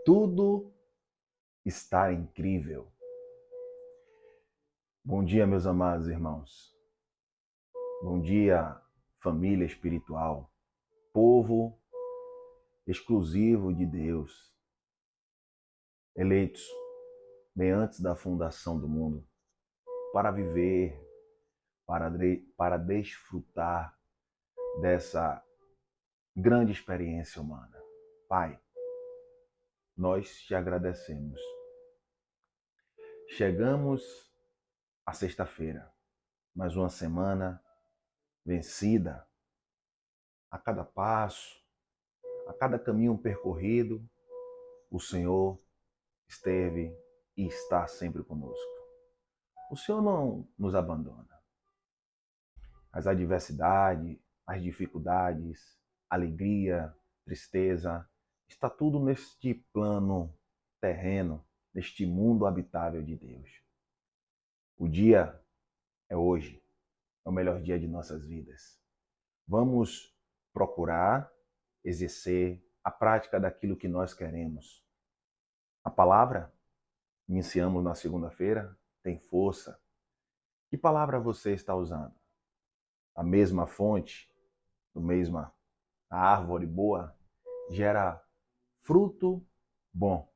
Tudo está incrível. Bom dia, meus amados irmãos. Bom dia, família espiritual, povo exclusivo de Deus, eleitos bem antes da fundação do mundo, para viver, para desfrutar dessa grande experiência humana. Pai, nós te agradecemos. Chegamos à sexta-feira, mais uma semana vencida. A cada passo, a cada caminho percorrido, o Senhor esteve e está sempre conosco. O Senhor não nos abandona. As adversidades, as dificuldades, alegria, tristeza, está tudo neste plano terreno, neste mundo habitável de Deus. O dia é hoje, é o melhor dia de nossas vidas. Vamos procurar exercer a prática daquilo que nós queremos. A palavra, iniciamos na segunda-feira, tem força. Que palavra você está usando? A mesma fonte, a árvore boa, gera fruto bom.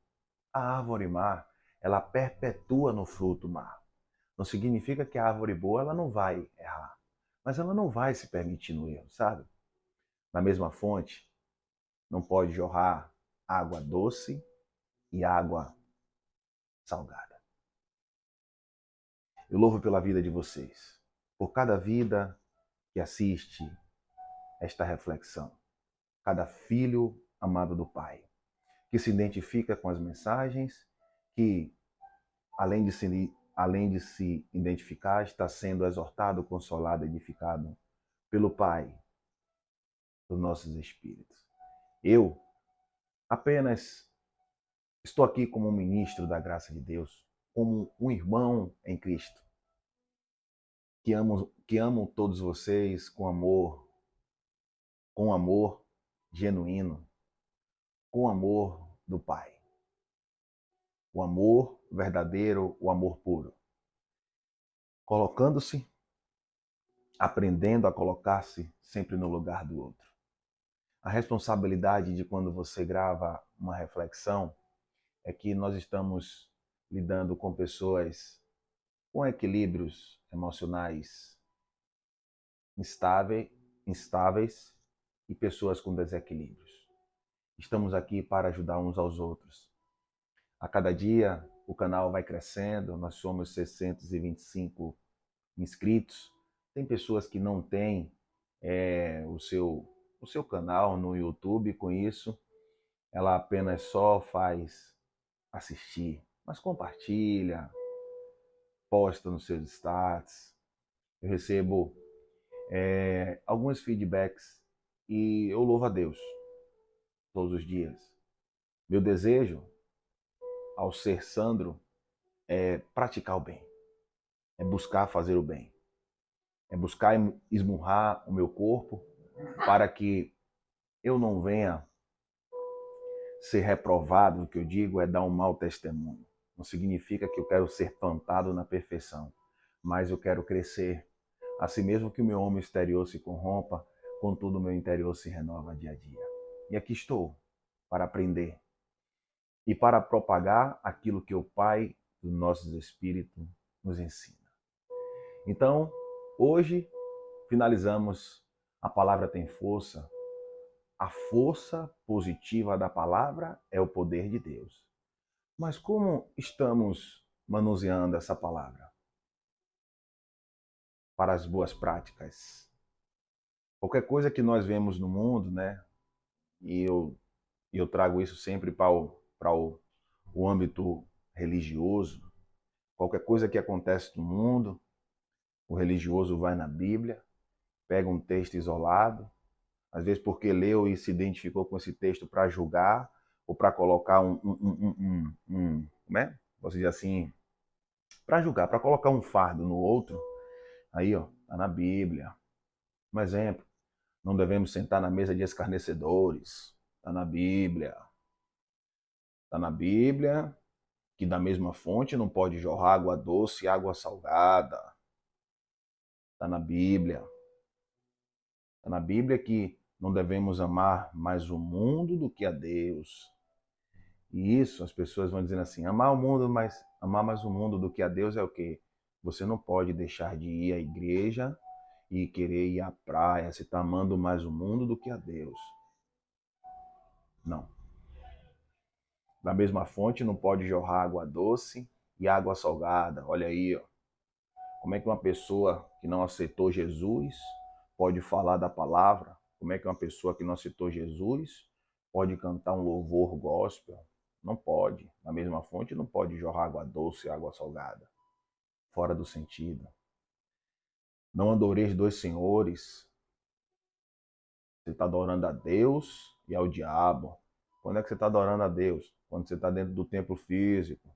A árvore má, ela perpetua no fruto má. Não significa que a árvore boa ela não vai errar, mas ela não vai se permitir no erro, sabe? Na mesma fonte, não pode jorrar água doce e água salgada. Eu louvo pela vida de vocês, por cada vida que assiste esta reflexão, cada filho amado do Pai, que se identifica com as mensagens, que além de se identificar, está sendo exortado, consolado, edificado pelo Pai dos nossos espíritos. Eu apenas estou aqui como um ministro da graça de Deus, como um irmão em Cristo, que amo todos vocês com amor genuíno, com amor do Pai. O amor verdadeiro, o amor puro. Colocando-se, aprendendo a colocar-se sempre no lugar do outro. A responsabilidade de quando você grava uma reflexão é que nós estamos lidando com pessoas com equilíbrios emocionais instáveis e pessoas com desequilíbrios. Estamos aqui para ajudar uns aos outros. A cada dia o canal vai crescendo, nós somos 625 inscritos. Tem pessoas que não têm o seu canal no YouTube, com isso ela apenas só faz assistir, mas compartilha, posta nos seus status. Eu recebo alguns feedbacks e eu louvo a Deus todos os dias. Meu desejo, ao ser Sandro, é praticar o bem, é buscar fazer o bem, é buscar esmurrar o meu corpo para que eu não venha ser reprovado. O que eu digo é dar um mau testemunho. Não significa que eu quero ser plantado na perfeição, mas eu quero crescer. Assim mesmo que o meu homem exterior se corrompa, contudo o meu interior se renova dia a dia. E aqui estou para aprender e para propagar aquilo que o Pai dos nossos espíritos nos ensina. Então, hoje finalizamos A Palavra Tem Força. A força positiva da palavra é o poder de Deus. Mas como estamos manuseando essa palavra para as boas práticas? Qualquer coisa que nós vemos no mundo, né? E eu trago isso sempre para o âmbito religioso. Qualquer coisa que acontece no mundo, o religioso vai na Bíblia, pega um texto isolado, às vezes porque leu e se identificou com esse texto para julgar, ou para colocar né? Posso dizer assim, para julgar, para colocar um fardo no outro. Aí, ó, tá na Bíblia. Um exemplo, não devemos sentar na mesa de escarnecedores, tá na Bíblia. Está na Bíblia que da mesma fonte não pode jorrar água doce e água salgada. Está na Bíblia. Está na Bíblia que não devemos amar mais o mundo do que a Deus. E isso as pessoas vão dizendo assim, amar mais o mundo do que a Deus é o quê? Você não pode deixar de ir à igreja e querer ir à praia. Você está amando mais o mundo do que a Deus. Não. Da mesma fonte não pode jorrar água doce e água salgada. Olha aí, ó. Como é que uma pessoa que não aceitou Jesus pode falar da palavra? Como é que uma pessoa que não aceitou Jesus pode cantar um louvor gospel? Não pode. Na mesma fonte não pode jorrar água doce e água salgada. Fora do sentido. Não adoreis dois senhores. Você está adorando a Deus e ao diabo. Quando é que você está adorando a Deus? Quando você está dentro do templo físico.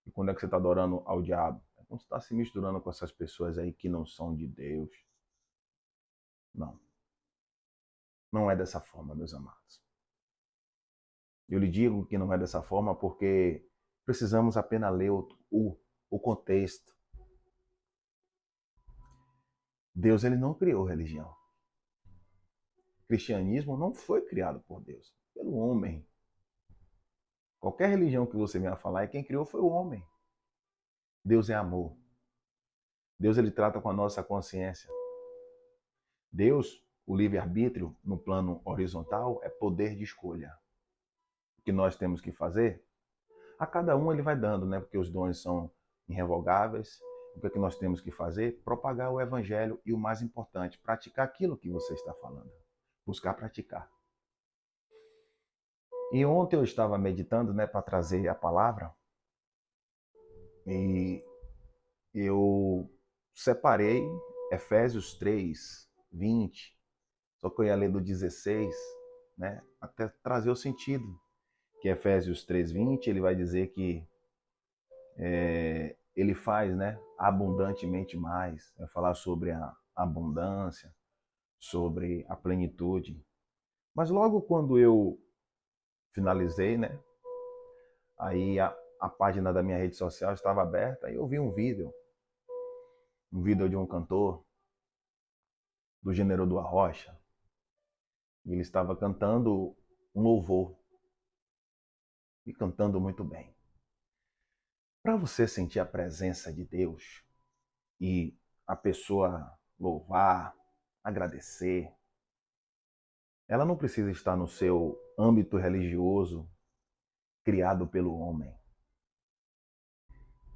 E quando é que você está adorando ao diabo? É quando você está se misturando com essas pessoas aí que não são de Deus. Não. Não é dessa forma, meus amados. Eu lhe digo que não é dessa forma porque precisamos apenas ler o contexto. Deus ele não criou religião. O cristianismo não foi criado por Deus, pelo homem. Qualquer religião que você venha falar, quem criou foi o homem. Deus é amor. Deus ele trata com a nossa consciência. Deus, o livre-arbítrio no plano horizontal é poder de escolha. O que nós temos que fazer? A cada um ele vai dando, né? Porque os dons são irrevogáveis. O que é que nós temos que fazer? Propagar o evangelho e o mais importante, praticar aquilo que você está falando. Buscar praticar. E ontem eu estava meditando, né, para trazer a palavra. E eu separei Efésios 3, 20. Só que eu ia ler do 16, né, até trazer o sentido. Que Efésios 3, 20, ele vai dizer que ele faz, né, abundantemente mais. Vai falar sobre a abundância, sobre a plenitude. Mas logo quando eu finalizei, né, aí a página da minha rede social estava aberta e eu vi um vídeo de um cantor do gênero do arrocha. E ele estava cantando um louvor e cantando muito bem. Para você sentir a presença de Deus e a pessoa louvar, agradecer, ela não precisa estar no seu âmbito religioso criado pelo homem.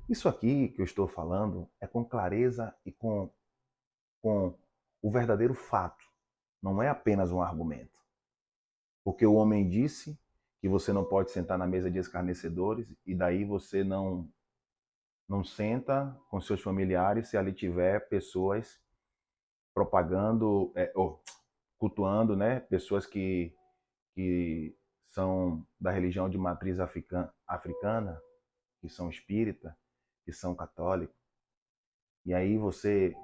Isso aqui que eu estou falando é com clareza e com o verdadeiro fato. Não é apenas um argumento. Porque o homem disse que você não pode sentar na mesa de escarnecedores e daí você não senta com seus familiares se ali tiver pessoas propagando, ou cultuando, né, pessoas que são da religião de matriz africana, que são espírita, que são católicos. E aí você,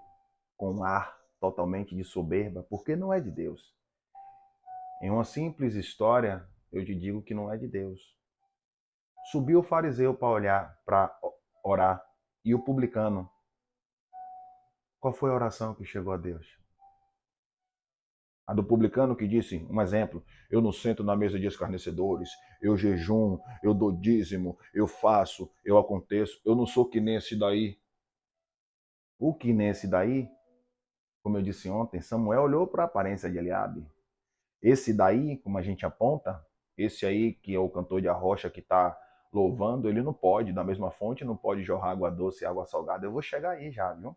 com um ar totalmente de soberba, porque não é de Deus. Em uma simples história, eu te digo que não é de Deus. Subiu o fariseu para orar, e o publicano. Qual foi a oração que chegou a Deus? A do publicano que disse, um exemplo, eu não sento na mesa de escarnecedores, eu jejum, eu dou dízimo, eu faço, eu aconteço, eu não sou que nem esse daí. O que nem esse daí, como eu disse ontem, Samuel olhou para a aparência de Eliabe. Esse daí, como a gente aponta, esse aí que é o cantor de arrocha que está louvando, ele não pode, da mesma fonte, não pode jorrar água doce e água salgada. Eu vou chegar aí já, viu?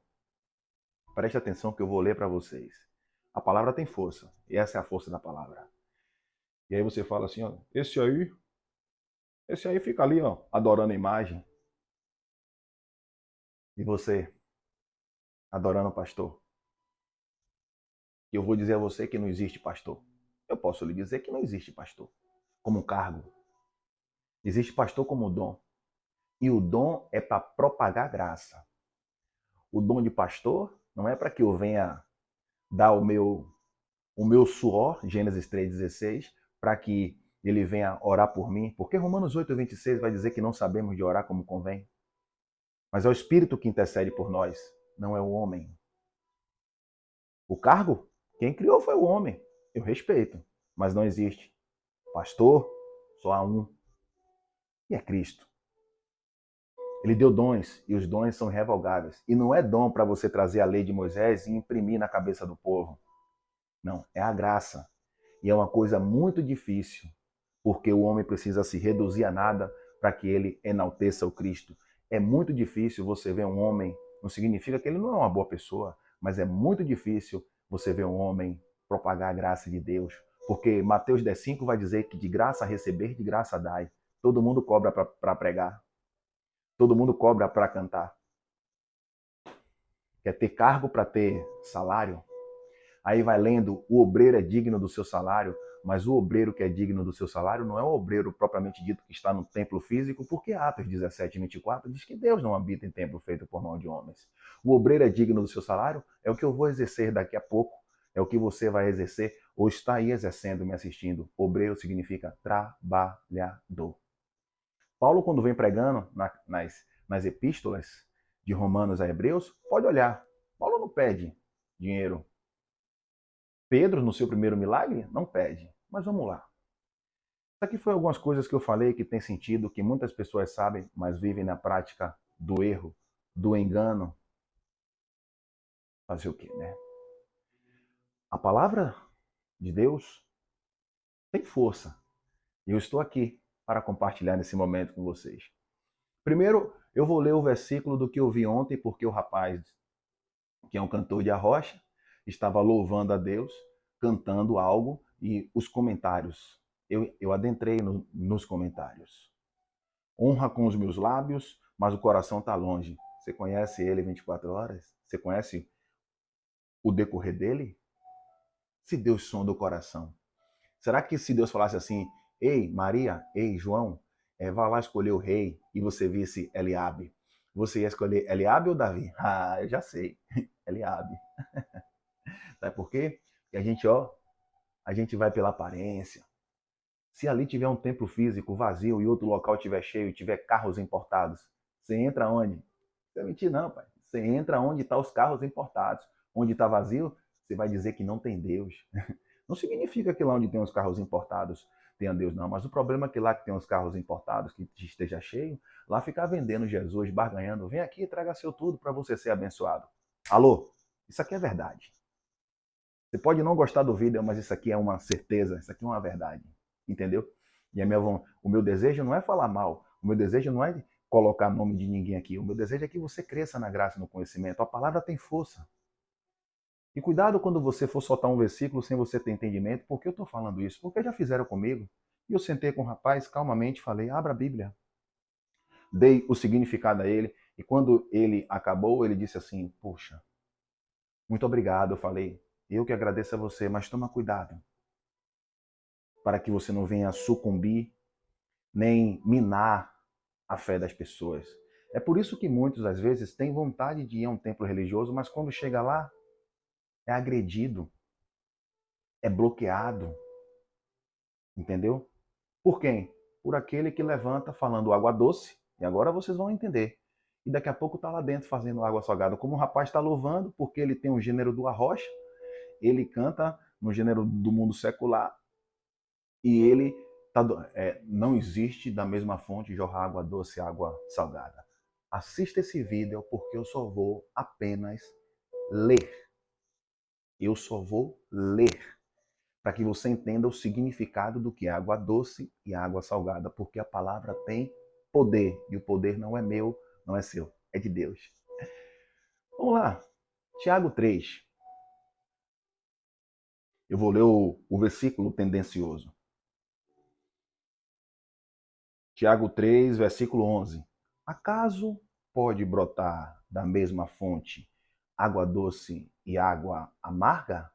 Preste atenção que eu vou ler para vocês. A palavra tem força, e essa é a força da palavra. E aí você fala assim, ó, esse aí fica ali, ó, adorando a imagem. E você, adorando o pastor. E eu vou dizer a você que não existe pastor. Eu posso lhe dizer que não existe pastor como cargo. Existe pastor como dom. E o dom é para propagar graça. O dom de pastor não é para que eu venha dar o meu suor, Gênesis 3,16, para que ele venha orar por mim, porque Romanos 8:26 vai dizer que não sabemos de orar como convém. Mas é o Espírito que intercede por nós, não é o homem. O cargo, quem criou foi o homem. Eu respeito, mas não existe. Pastor, só há um, e é Cristo. Ele deu dons, e os dons são irrevogáveis. E não é dom para você trazer a lei de Moisés e imprimir na cabeça do povo. Não, é a graça. E é uma coisa muito difícil, porque o homem precisa se reduzir a nada para que ele enalteça o Cristo. É muito difícil você ver um homem, não significa que ele não é uma boa pessoa, mas é muito difícil você ver um homem propagar a graça de Deus. Porque Mateus 10,5 vai dizer que de graça a receber, de graça a dai. Todo mundo cobra para pregar. Todo mundo cobra para cantar. Quer ter cargo para ter salário? Aí vai lendo, o obreiro é digno do seu salário, mas o obreiro que é digno do seu salário não é o obreiro propriamente dito que está no templo físico, porque Atos 17:24 diz que Deus não habita em templo feito por mão de homens. O obreiro é digno do seu salário, é o que eu vou exercer daqui a pouco, é o que você vai exercer ou está aí exercendo, me assistindo. Obreiro significa trabalhador. Paulo, quando vem pregando nas epístolas de Romanos a Hebreus, pode olhar. Paulo não pede dinheiro. Pedro, no seu primeiro milagre, não pede. Mas vamos lá. Isso aqui foi algumas coisas que eu falei que tem sentido, que muitas pessoas sabem, mas vivem na prática do erro, do engano. Fazer o quê, né? A palavra de Deus tem força. E eu estou aqui para compartilhar nesse momento com vocês. Primeiro, eu vou ler o versículo do que eu vi ontem, porque o rapaz, que é um cantor de arrocha, estava louvando a Deus, cantando algo, e os comentários. Eu adentrei nos comentários. Honra com os meus lábios, mas o coração está longe. Você conhece ele 24 horas? Você conhece o decorrer dele? Se Deus sonda o coração. Será que se Deus falasse assim, ei, Maria, ei, João, vá lá escolher o rei, e você visse Eliabe, você ia escolher Eliabe ou Davi? Ah, eu já sei. Eliabe. Sabe por quê? Porque a gente vai pela aparência. Se ali tiver um templo físico vazio e outro local estiver cheio, tiver carros importados, você entra onde? Não é mentir não, pai. Você entra onde estão os carros importados. Onde está vazio, você vai dizer que não tem Deus. Não significa que lá onde tem os carros importados tenha Deus, não. Mas o problema é que lá que tem os carros importados, que esteja cheio, lá ficar vendendo Jesus, barganhando. Vem aqui e traga seu tudo para você ser abençoado. Alô? Isso aqui é verdade. Você pode não gostar do vídeo, mas isso aqui é uma certeza, isso aqui é uma verdade. Entendeu? E o meu desejo não é falar mal. O meu desejo não é colocar nome de ninguém aqui. O meu desejo é que você cresça na graça e no conhecimento. A palavra tem força. E cuidado quando você for soltar um versículo sem você ter entendimento. Por que eu estou falando isso? Porque já fizeram comigo. E eu sentei com o rapaz, calmamente, falei, abra a Bíblia. Dei o significado a ele. E quando ele acabou, ele disse assim, poxa, muito obrigado. Eu falei, eu que agradeço a você, mas toma cuidado, para que você não venha sucumbir, nem minar a fé das pessoas. É por isso que muitos, às vezes, têm vontade de ir a um templo religioso, mas quando chega lá, é agredido, é bloqueado. Entendeu? Por quem? Por aquele que levanta falando água doce, e agora vocês vão entender. E daqui a pouco está lá dentro fazendo água salgada. Como o rapaz está louvando, porque ele tem o gênero do arrocha, ele canta no gênero do mundo secular, e ele não existe da mesma fonte jorrar água doce e água salgada. Assista esse vídeo porque eu só vou apenas ler. Eu só vou ler para que você entenda o significado do que é água doce e água salgada, porque a palavra tem poder, e o poder não é meu, não é seu, é de Deus. Vamos lá, Tiago 3. Eu vou ler o versículo tendencioso. Tiago 3, versículo 11. Acaso pode brotar da mesma fonte água doce e água amarga?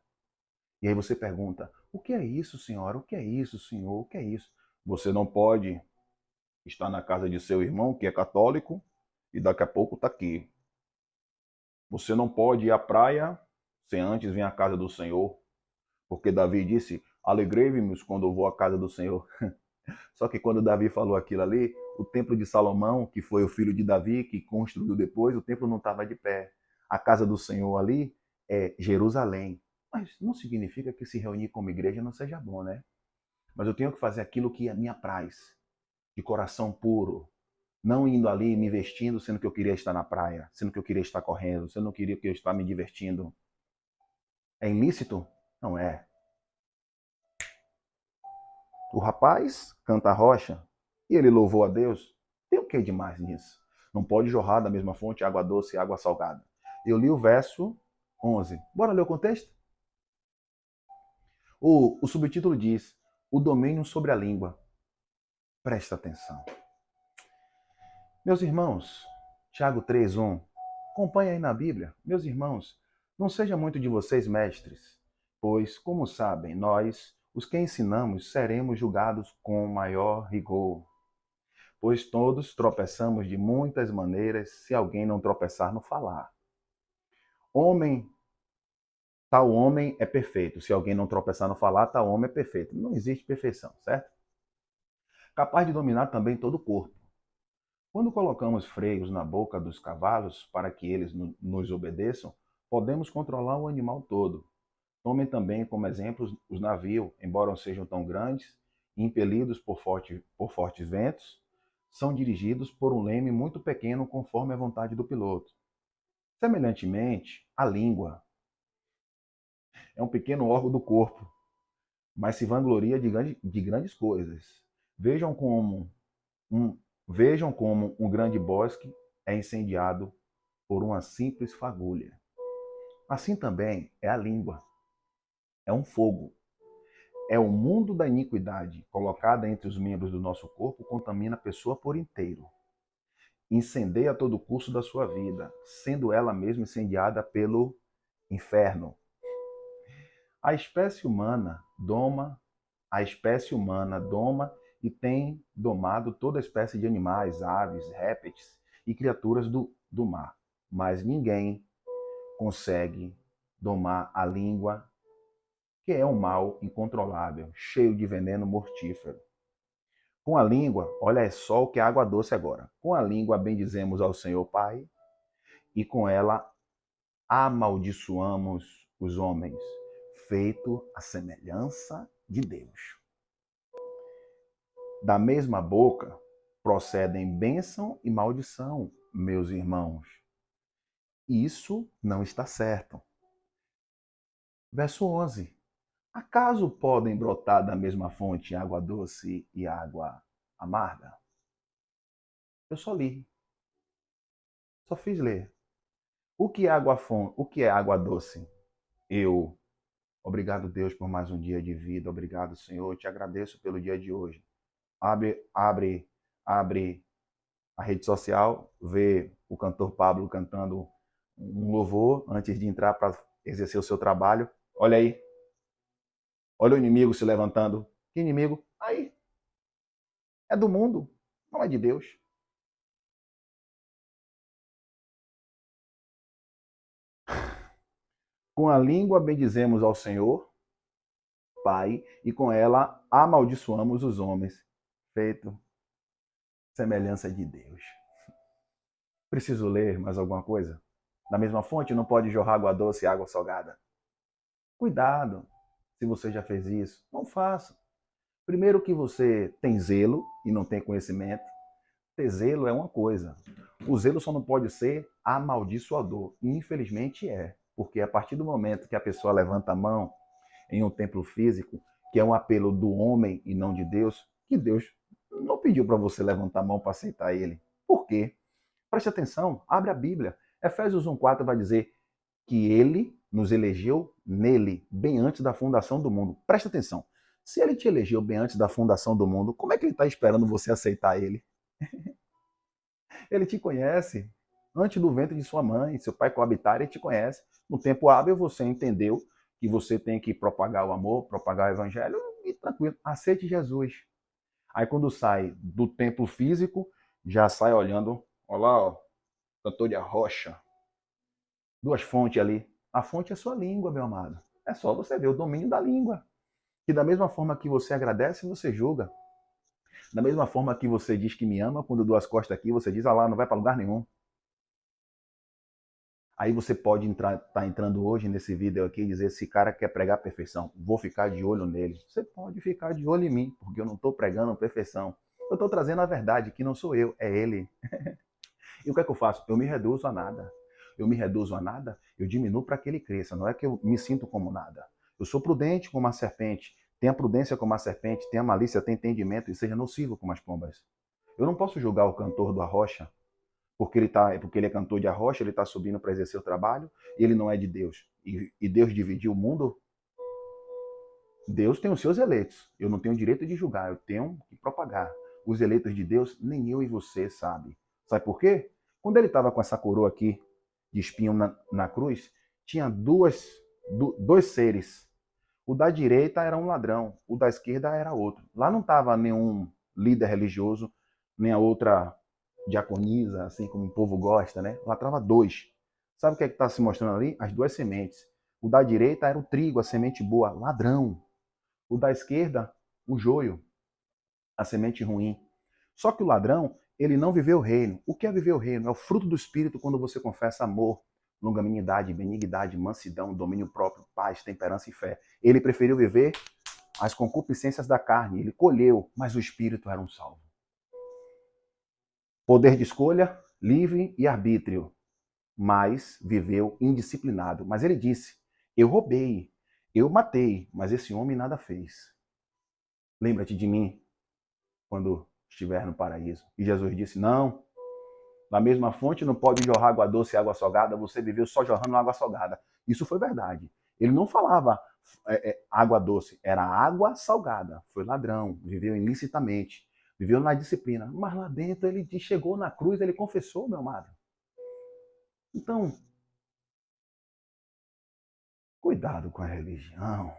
E aí você pergunta, o que é isso, senhora? O que é isso, senhor? O que é isso? Você não pode estar na casa de seu irmão, que é católico, e daqui a pouco está aqui. Você não pode ir à praia sem antes vir à casa do Senhor, porque Davi disse, Alegrei-me quando eu vou à casa do Senhor. Só que quando Davi falou aquilo ali, o templo de Salomão, que foi o filho de Davi, que construiu depois, o templo não estava de pé. A casa do Senhor ali é Jerusalém. Mas não significa que se reunir como igreja não seja bom, né? Mas eu tenho que fazer aquilo que a minha apraz, de coração puro. Não indo ali me vestindo, sendo que eu queria estar na praia, sendo que eu queria estar correndo, sendo que eu queria estar me divertindo. É ilícito? Não é. O rapaz canta a rocha e ele louvou a Deus. Tem o que demais nisso? Não pode jorrar da mesma fonte água doce e água salgada. Eu li o verso 11. Bora ler o contexto? O subtítulo diz: O domínio sobre a língua. Presta atenção. Meus irmãos, Tiago 3:1. Acompanhe aí na Bíblia. Meus irmãos, não seja muito de vocês mestres, pois, como sabem, nós, os que ensinamos, seremos julgados com maior rigor. Pois todos tropeçamos de muitas maneiras, se alguém não tropeçar no falar. Homem, tal homem é perfeito. Se alguém não tropeçar no falar, tal homem é perfeito. Não existe perfeição, certo? Capaz de dominar também todo o corpo. Quando colocamos freios na boca dos cavalos para que eles nos obedeçam, podemos controlar o animal todo. Tomem também como exemplo os navios, embora não sejam tão grandes, impelidos por fortes ventos, são dirigidos por um leme muito pequeno conforme a vontade do piloto. Semelhantemente, a língua é um pequeno órgão do corpo, mas se vangloria de grandes coisas. Vejam como um, vejam como um grande bosque é incendiado por uma simples fagulha. Assim também é a língua. É um fogo. É o mundo da iniquidade colocada entre os membros do nosso corpo, contamina a pessoa por inteiro. Incendeia todo o curso da sua vida, sendo ela mesma incendiada pelo inferno. A espécie humana doma e tem domado toda espécie de animais, aves, répteis e criaturas do mar. Mas ninguém consegue domar a língua, que é um mal incontrolável, cheio de veneno mortífero. Com a língua, olha só o que é água doce agora. Com a língua bendizemos ao Senhor Pai e com ela amaldiçoamos os homens, feito a semelhança de Deus. Da mesma boca procedem bênção e maldição, meus irmãos. Isso não está certo. Verso 11. Acaso podem brotar da mesma fonte água doce e água amarga? Eu só li. Só fiz ler. O que é água doce? Eu. Obrigado, Deus, por mais um dia de vida. Obrigado, Senhor. Eu te agradeço pelo dia de hoje. Abre a rede social, vê o cantor Pablo cantando um louvor antes de entrar para exercer o seu trabalho. Olha aí. Olha o inimigo se levantando. Que inimigo? Aí. É do mundo, não é de Deus. Com a língua bendizemos ao Senhor, Pai, e com ela amaldiçoamos os homens, feito semelhança de Deus. Preciso ler mais alguma coisa? Da mesma fonte não pode jorrar água doce e água salgada. Cuidado, se você já fez isso, não faça. Primeiro que você tem zelo e não tem conhecimento. Ter zelo é uma coisa. O zelo só não pode ser amaldiçoador. E infelizmente é. Porque a partir do momento que a pessoa levanta a mão em um templo físico, que é um apelo do homem e não de Deus, que Deus não pediu para você levantar a mão para aceitar ele. Por quê? Preste atenção, abre a Bíblia. Efésios 1,4 vai dizer que ele nos elegeu nele, bem antes da fundação do mundo. Preste atenção. Se ele te elegeu bem antes da fundação do mundo, como é que ele está esperando você aceitar ele? Ele te conhece antes do ventre de sua mãe, seu pai coabitar, ele te conhece. No tempo hábil, você entendeu que você tem que propagar o amor, propagar o evangelho e tranquilo, aceite Jesus. Aí quando sai do templo físico, já sai olhando, olha lá, ó, cantor de arrocha, duas fontes ali. A fonte é sua língua, meu amado. É só você ver o domínio da língua. Que da mesma forma que você agradece, você julga. Da mesma forma que você diz que me ama, quando eu dou as costas aqui, você diz, ah lá, não vai para lugar nenhum. Aí você pode tá entrando hoje nesse vídeo aqui e dizer, esse cara quer pregar perfeição, vou ficar de olho nele. Você pode ficar de olho em mim, porque eu não estou pregando perfeição. Eu estou trazendo a verdade, que não sou eu, é ele. E o que é que eu faço? Eu me reduzo a nada. Eu me reduzo a nada, eu diminuo para que ele cresça. Não é que eu me sinto como nada. Eu sou prudente como a serpente. Tenha prudência como a serpente, tenha malícia, tenha entendimento e seja nocivo como as pombas. Eu não posso julgar o cantor do Arrocha porque ele é cantor de arrocha, ele está subindo para exercer o trabalho, e ele não é de Deus. E Deus dividiu o mundo. Deus tem os seus eleitos. Eu não tenho direito de julgar, eu tenho que propagar. Os eleitos de Deus, nem eu e você sabe. Sabe por quê? Quando ele estava com essa coroa aqui, de espinho na cruz, tinha dois seres. O da direita era um ladrão, o da esquerda era outro. Lá não estava nenhum líder religioso, nem a outra diaconisa, assim como o povo gosta, né? Lá estava dois. Sabe o que é que está se mostrando ali? As duas sementes. O da direita era o trigo, a semente boa, ladrão. O da esquerda, o joio, a semente ruim. Só que o ladrão, ele não viveu o reino. O que é viver o reino? É o fruto do Espírito quando você confessa amor, longanimidade, benignidade, mansidão, domínio próprio, paz, temperança e fé. Ele preferiu viver as concupiscências da carne. Ele colheu, mas o Espírito era um salvo. Poder de escolha, livre e arbítrio, mas viveu indisciplinado. Mas ele disse, eu roubei, eu matei, mas esse homem nada fez. Lembra-te de mim quando estiver no paraíso. E Jesus disse, não, da mesma fonte não pode jorrar água doce e água salgada, você viveu só jorrando água salgada. Isso foi verdade. Ele não falava água doce, era água salgada. Foi ladrão, viveu ilicitamente, viveu na disciplina. Mas lá dentro ele chegou na cruz, ele confessou, meu amado. Então, cuidado com a religião.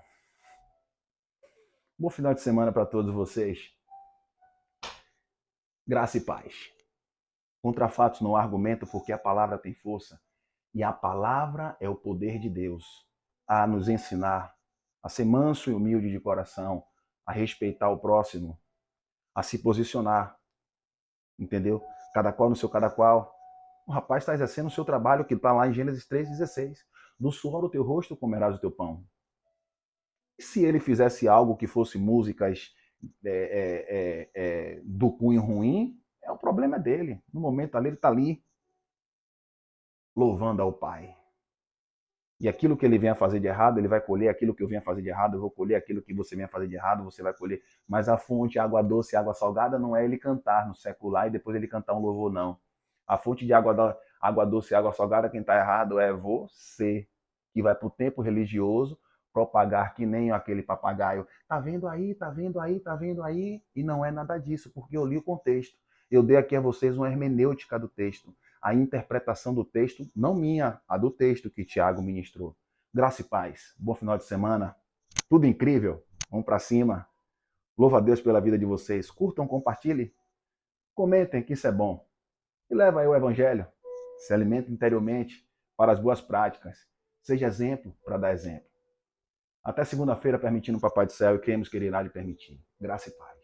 Bom final de semana para todos vocês. Graça e paz. Contra fatos não há argumento, porque a palavra tem força. E a palavra é o poder de Deus a nos ensinar a ser manso e humilde de coração, a respeitar o próximo, a se posicionar. Entendeu? Cada qual no seu cada qual. O rapaz está exercendo o seu trabalho, que está lá em Gênesis 3,16. Do suor do teu rosto comerás o teu pão. E se ele fizesse algo que fosse músicas do cunho ruim, o problema é dele. No momento ali, ele está ali louvando ao Pai. E aquilo que ele venha fazer de errado, ele vai colher aquilo que eu venha fazer de errado, eu vou colher aquilo que você venha fazer de errado, você vai colher. Mas a fonte, água doce e água salgada, não é ele cantar no secular e depois ele cantar um louvor, não. A fonte de água doce e água salgada, quem está errado é você, que vai para o tempo religioso propagar que nem aquele papagaio. Tá vendo aí, tá vendo aí, tá vendo aí? E não é nada disso, porque eu li o contexto. Eu dei aqui a vocês uma hermenêutica do texto. A interpretação do texto, não minha, a do texto que Tiago ministrou. Graça e paz. Bom final de semana. Tudo incrível. Vamos para cima. Louva a Deus pela vida de vocês. Curtam, compartilhem. Comentem que isso é bom. E leva aí o evangelho. Se alimenta interiormente para as boas práticas. Seja exemplo para dar exemplo. Até segunda-feira, permitindo o Papai do Céu e cremos que ele irá lhe permitir. Graça e paz.